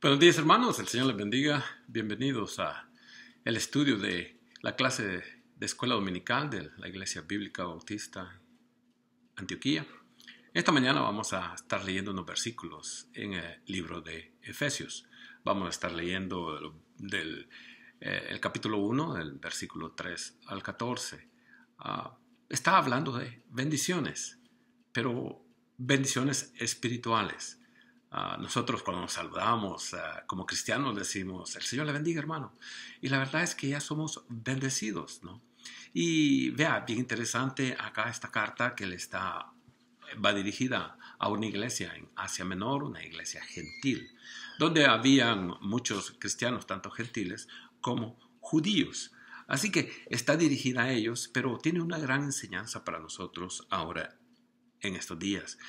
Buenos días, hermanos, el Señor les bendiga. Bienvenidos a el estudio de la clase de escuela dominical de la Iglesia Bíblica Bautista Antioquía. Esta mañana vamos a estar leyendo unos versículos en el libro de Efesios. Vamos a estar leyendo el capítulo 1, del versículo 3 al 14. Está hablando de bendiciones, pero bendiciones espirituales. Nosotros cuando nos saludamos como cristianos decimos, el Señor le bendiga, hermano. Y la verdad es que ya somos bendecidos, ¿no? Y vea, bien interesante acá esta carta que va dirigida a una iglesia en Asia Menor, una iglesia gentil, donde habían muchos cristianos, tanto gentiles como judíos. Así que está dirigida a ellos, pero tiene una gran enseñanza para nosotros ahora en estos días.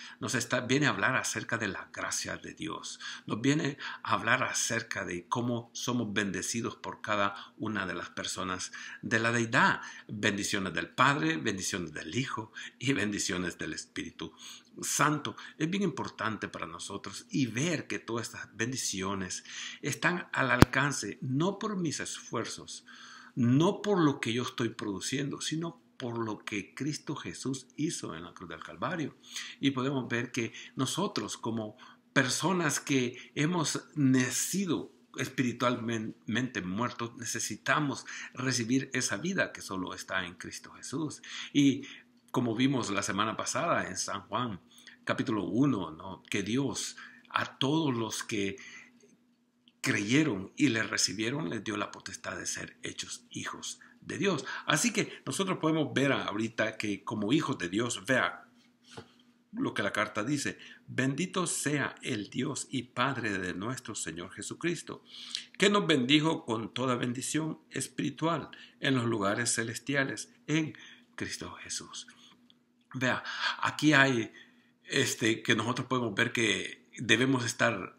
Viene a hablar acerca de la gracia de Dios. Nos viene a hablar acerca de cómo somos bendecidos por cada una de las personas de la deidad. Bendiciones del Padre, bendiciones del Hijo y bendiciones del Espíritu Santo. Es bien importante para nosotros y ver que todas estas bendiciones están al alcance, no por mis esfuerzos, no por lo que yo estoy produciendo, sino por lo que Cristo Jesús hizo en la cruz del Calvario. Y podemos ver que nosotros, como personas que hemos nacido espiritualmente muertos, necesitamos recibir esa vida que solo está en Cristo Jesús. Y como vimos la semana pasada en San Juan, capítulo 1, ¿no? Que Dios a todos los que creyeron y le recibieron, les dio la potestad de ser hechos hijos de Dios. Así que nosotros podemos ver ahorita que como hijos de Dios, vea lo que la carta dice: bendito sea el Dios y Padre de nuestro Señor Jesucristo, que nos bendijo con toda bendición espiritual en los lugares celestiales en Cristo Jesús. Vea, aquí hay que nosotros podemos ver que debemos estar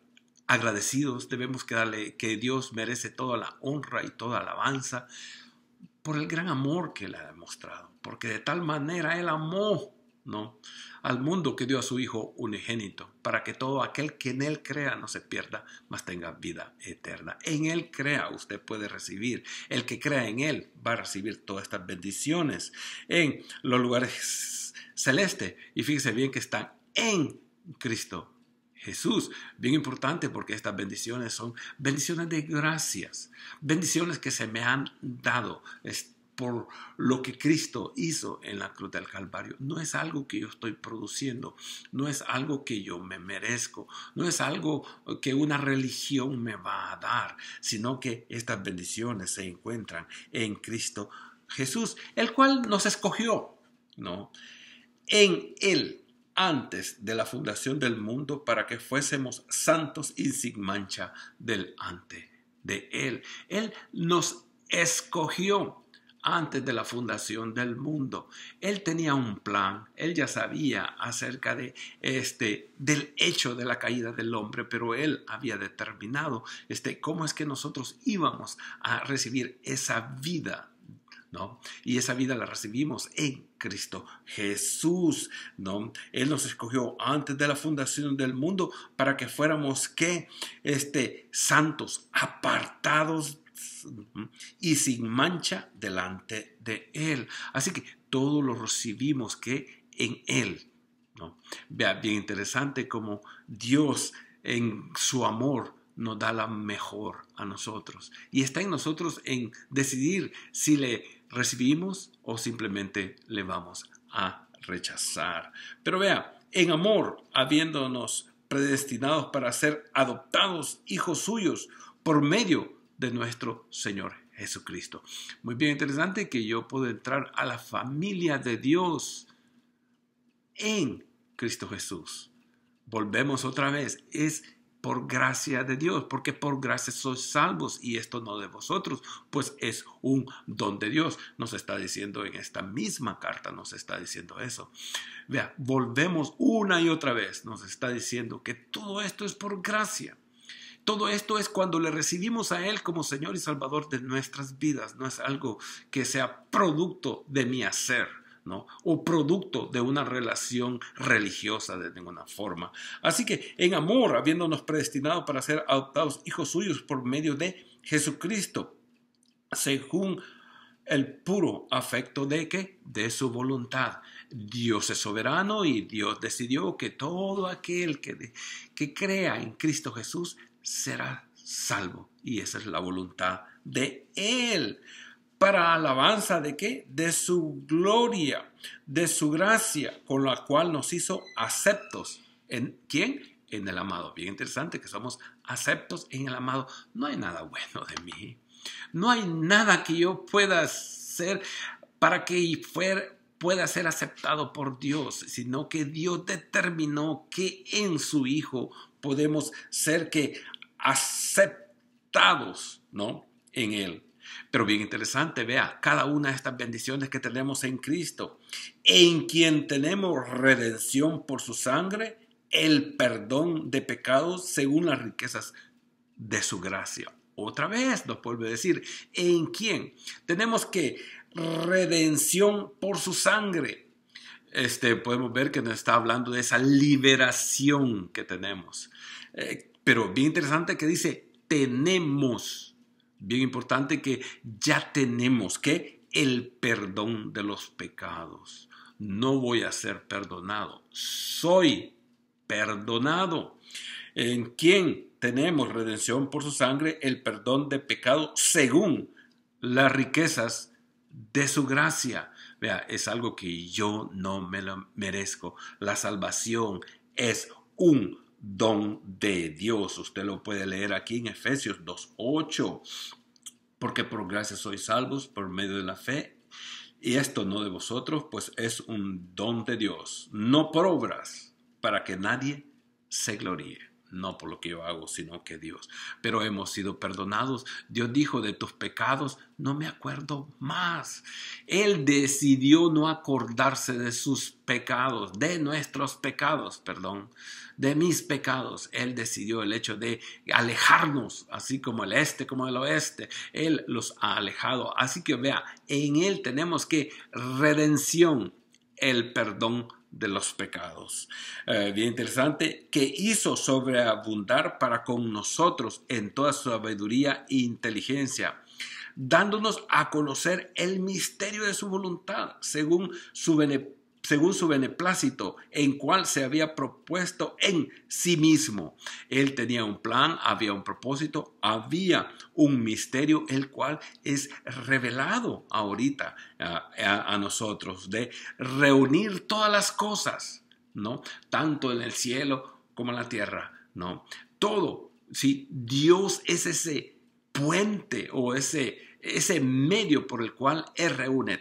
agradecidos, debemos que Dios merece toda la honra y toda alabanza por el gran amor que le ha demostrado, porque de tal manera Él amó, ¿no?, al mundo, que dio a su Hijo unigénito, para que todo aquel que en Él crea no se pierda, mas tenga vida eterna. En Él crea, usted puede recibir. El que crea en Él va a recibir todas estas bendiciones en los lugares celestes. Y fíjese bien que están en Cristo Jesús. Bien importante, porque estas bendiciones son bendiciones de gracias, bendiciones que se me han dado por lo que Cristo hizo en la cruz del Calvario. No es algo que yo estoy produciendo, no es algo que yo me merezco, no es algo que una religión me va a dar, sino que estas bendiciones se encuentran en Cristo Jesús, el cual nos escogió, ¿no?, en Él antes de la fundación del mundo, para que fuésemos santos y sin mancha delante de Él. Él nos escogió antes de la fundación del mundo. Él tenía un plan. Él ya sabía acerca de del hecho de la caída del hombre, pero Él había determinado cómo es que nosotros íbamos a recibir esa vida, ¿no? Y esa vida la recibimos en Cristo Jesús, ¿no? Él nos escogió antes de la fundación del mundo para que fuéramos santos, apartados y sin mancha delante de Él. Así que todo lo recibimos que en Él, ¿no? Vea, bien interesante como Dios en su amor nos da la mejor a nosotros. Y está en nosotros en decidir si le recibimos o simplemente le vamos a rechazar. Pero vea, en amor, habiéndonos predestinados para ser adoptados hijos suyos por medio de nuestro Señor Jesucristo. Muy bien interesante que yo puedo entrar a la familia de Dios en Cristo Jesús. Volvemos otra vez, es por gracia de Dios, porque por gracia sois salvos, y esto no de vosotros, pues es un don de Dios. Nos está diciendo en esta misma carta, nos está diciendo eso. Vea, volvemos una y otra vez, nos está diciendo que todo esto es por gracia. Todo esto es cuando le recibimos a Él como Señor y Salvador de nuestras vidas. No es algo que sea producto de mi hacer. ¿no? O producto de una relación religiosa de ninguna forma. Así que en amor, habiéndonos predestinado para ser adoptados hijos suyos por medio de Jesucristo, según el puro afecto de ¿qué? De su voluntad. Dios es soberano y Dios decidió que todo aquel que crea en Cristo Jesús será salvo. Y esa es la voluntad de Él. Para alabanza de ¿qué? De su gloria, de su gracia, con la cual nos hizo aceptos. ¿En quién? En el amado. Bien interesante que somos aceptos en el amado. No hay nada bueno de mí. No hay nada que yo pueda hacer para que pueda ser aceptado por Dios, sino que Dios determinó que en su Hijo podemos ser que aceptados, ¿no? En Él. Pero bien interesante, vea, cada una de estas bendiciones que tenemos en Cristo, en quien tenemos redención por su sangre, el perdón de pecados según las riquezas de su gracia. Otra vez nos vuelve a decir, ¿en quién? Tenemos que redención por su sangre. Podemos ver que nos está hablando de esa liberación que tenemos. Pero bien interesante que dice, tenemos. Bien importante que ya tenemos que el perdón de los pecados. No voy a ser perdonado, soy perdonado. ¿En quién tenemos redención por su sangre, el perdón de pecado según las riquezas de su gracia? Vea, es algo que yo no me lo merezco. La salvación es un don de Dios. Usted lo puede leer aquí en Efesios 2:8. Porque por gracia sois salvos por medio de la fe. Y esto no de vosotros, pues es un don de Dios. No por obras, para que nadie se gloríe. No por lo que yo hago, sino que Dios. Pero hemos sido perdonados. Dios dijo, de tus pecados no me acuerdo más. Él decidió no acordarse de sus pecados, de nuestros pecados, perdón, de mis pecados. Él decidió el hecho de alejarnos, así como el este, como el oeste. Él los ha alejado. Así que vea, en Él tenemos que redención, el perdón de los pecados. Bien interesante, que hizo sobreabundar para con nosotros en toda sabiduría e inteligencia, dándonos a conocer el misterio de su voluntad, según su beneplácito, en cual se había propuesto en sí mismo. Él tenía un plan, había un propósito, había un misterio, el cual es revelado ahorita a nosotros, de reunir todas las cosas, ¿no? Tanto en el cielo como en la tierra, ¿no? Todo, ¿sí? Dios es ese puente o ese medio por el cual Él reúne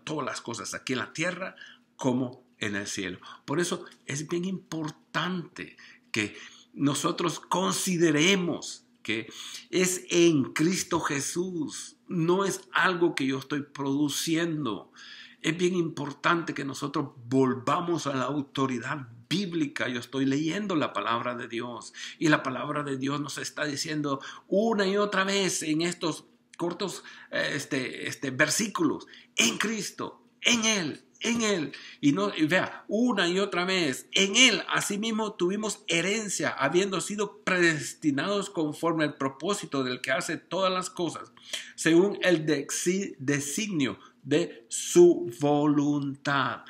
todas las cosas aquí en la tierra como en el cielo. Por eso es bien importante que nosotros consideremos que es en Cristo Jesús, no es algo que yo estoy produciendo. Es bien importante que nosotros volvamos a la autoridad bíblica. Yo estoy leyendo la palabra de Dios y la palabra de Dios nos está diciendo una y otra vez en estos cortos versículos, en Cristo, en Él. Y vea, una y otra vez, en Él, asimismo tuvimos herencia, habiendo sido predestinados conforme al propósito del que hace todas las cosas, según el designio de su voluntad.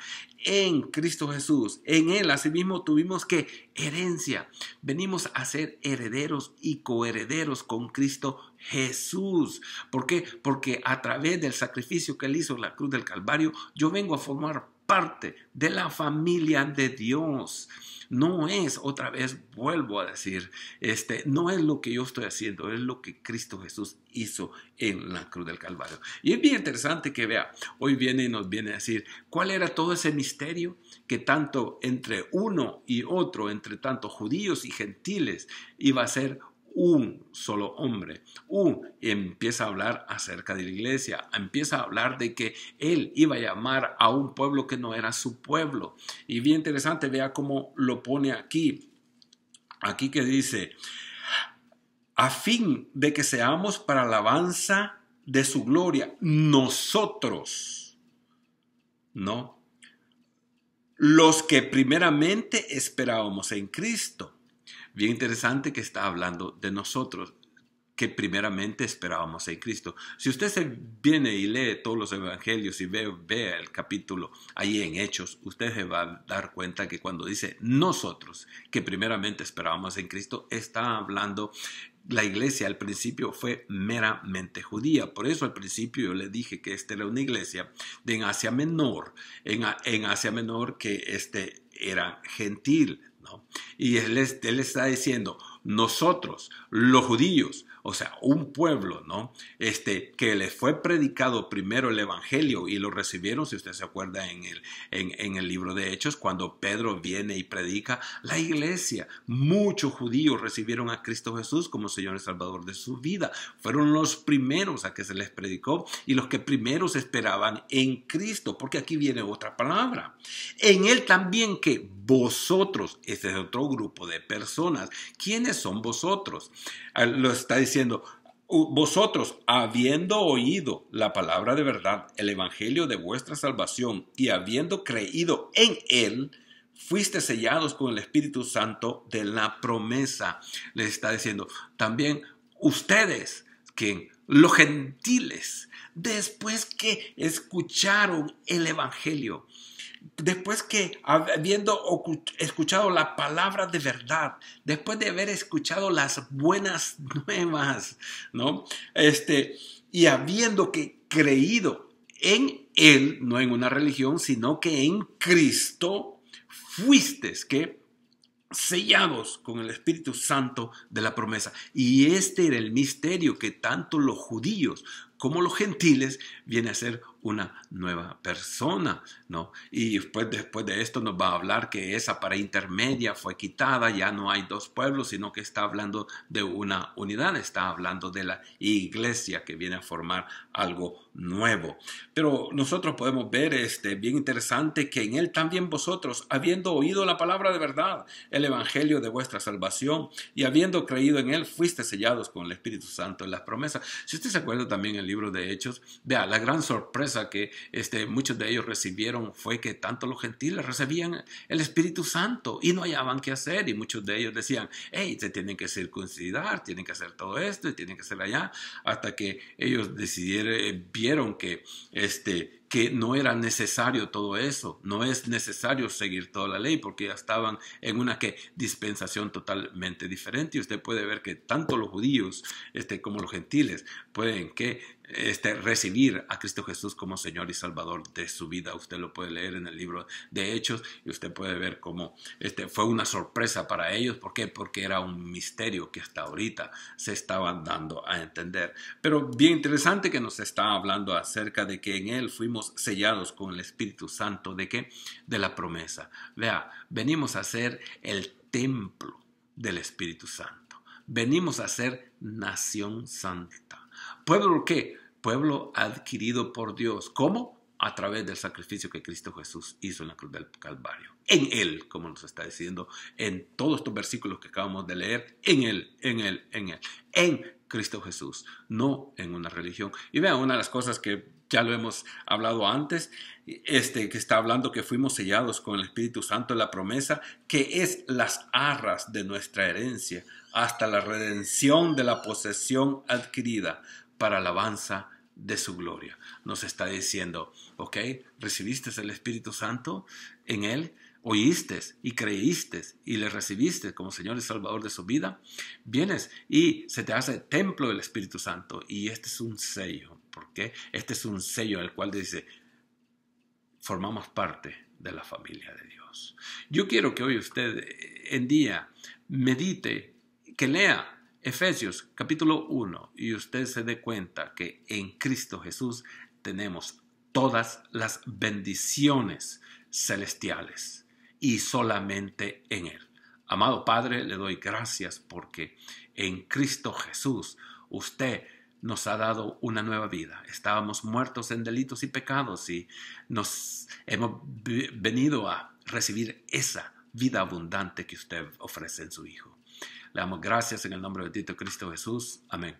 En Cristo Jesús, en Él asimismo tuvimos que herencia, venimos a ser herederos y coherederos con Cristo Jesús. ¿Por qué? Porque a través del sacrificio que Él hizo en la cruz del Calvario, yo vengo a formar parte de la familia de Dios. No es, otra vez vuelvo a decir, no es lo que yo estoy haciendo, es lo que Cristo Jesús hizo en la cruz del Calvario. Y es bien interesante que vea, hoy nos viene a decir, ¿cuál era todo ese misterio? Que tanto entre uno y otro, entre tanto judíos y gentiles, iba a ser un solo hombre. Empieza a hablar acerca de la iglesia, empieza a hablar de que él iba a llamar a un pueblo que no era su pueblo. Y bien interesante, vea cómo lo pone aquí que dice, a fin de que seamos para alabanza de su gloria, nosotros No. Los que primeramente esperábamos en Cristo. Bien interesante que está hablando de nosotros, que primeramente esperábamos en Cristo. Si usted se viene y lee todos los evangelios y ve el capítulo ahí en Hechos, usted se va a dar cuenta que cuando dice nosotros, que primeramente esperábamos en Cristo, está hablando. La iglesia al principio fue meramente judía. Por eso al principio yo le dije que esta era una iglesia en Asia Menor, en Asia Menor que era gentil, ¿no? Y él está diciendo, nosotros, los judíos, o sea, un pueblo, ¿no? Que les fue predicado primero el evangelio y lo recibieron, si usted se acuerda en el libro de Hechos, cuando Pedro viene y predica, la iglesia, muchos judíos recibieron a Cristo Jesús como Señor y Salvador de su vida. Fueron los primeros a que se les predicó y los que primeros esperaban en Cristo, porque aquí viene otra palabra. En él también que vosotros, este es otro grupo de personas. ¿Quiénes son vosotros? Lo está diciendo, vosotros, habiendo oído la palabra de verdad, el evangelio de vuestra salvación, y habiendo creído en él, fuiste sellados con el Espíritu Santo de la promesa. Les está diciendo, también ustedes, que los gentiles, después que escucharon el evangelio, después que habiendo escuchado la palabra de verdad, después de haber escuchado las buenas nuevas, ¿no? Y habiendo que creído en él, no en una religión, sino que en Cristo, fuisteis que sellados con el Espíritu Santo de la promesa. Y este era el misterio, que tanto los judíos como los gentiles viene a ser una nueva persona, ¿no? Y después de esto nos va a hablar que esa pared intermedia fue quitada, ya no hay dos pueblos, sino que está hablando de una unidad, está hablando de la iglesia que viene a formar algo nuevo. Pero nosotros podemos ver bien interesante que en él también vosotros, habiendo oído la palabra de verdad, el evangelio de vuestra salvación, y habiendo creído en él, fuiste sellados con el Espíritu Santo en las promesas. Si usted se acuerda también el libro de Hechos, vea, la gran sorpresa que muchos de ellos recibieron fue que tanto los gentiles recibían el Espíritu Santo y no hallaban qué hacer, y muchos de ellos decían, hey, se tienen que circuncidar, tienen que hacer todo esto y tienen que hacer allá, hasta que ellos vieron que no era necesario todo eso, no es necesario seguir toda la ley, porque ya estaban en una dispensación totalmente diferente. Y usted puede ver que tanto los judíos como los gentiles pueden recibir a Cristo Jesús como Señor y Salvador de su vida. Usted lo puede leer en el libro de Hechos y usted puede ver cómo fue una sorpresa para ellos. ¿Por qué? Porque era un misterio que hasta ahorita se estaban dando a entender. Pero bien interesante que nos está hablando acerca de que en él fuimos sellados con el Espíritu Santo. ¿De qué? De la promesa. Vea, venimos a ser el templo del Espíritu Santo. Venimos a ser nación santa. ¿Pueblo qué? Pueblo adquirido por Dios. ¿Cómo? A través del sacrificio que Cristo Jesús hizo en la cruz del Calvario. En él, como nos está diciendo en todos estos versículos que acabamos de leer, en él, en él, en él. En Cristo Jesús, no en una religión. Y vean, una de las cosas que ya lo hemos hablado antes, que está hablando que fuimos sellados con el Espíritu Santo en la promesa, que es las arras de nuestra herencia, hasta la redención de la posesión adquirida para alabanza de su gloria. Nos está diciendo, ok, recibiste el Espíritu Santo en él, oíste y creíste y le recibiste como Señor y Salvador de su vida, vienes y se te hace templo del Espíritu Santo, y este es un sello. ¿Por qué? Este es un sello en el cual dice, formamos parte de la familia de Dios. Yo quiero que hoy usted en día medite, que lea Efesios capítulo 1 y usted se dé cuenta que en Cristo Jesús tenemos todas las bendiciones celestiales y solamente en él. Amado Padre, le doy gracias porque en Cristo Jesús usted nos ha dado una nueva vida. Estábamos muertos en delitos y pecados y nos hemos venido a recibir esa vida abundante que usted ofrece en su Hijo. Le damos gracias en el nombre de Cristo Jesús. Amén.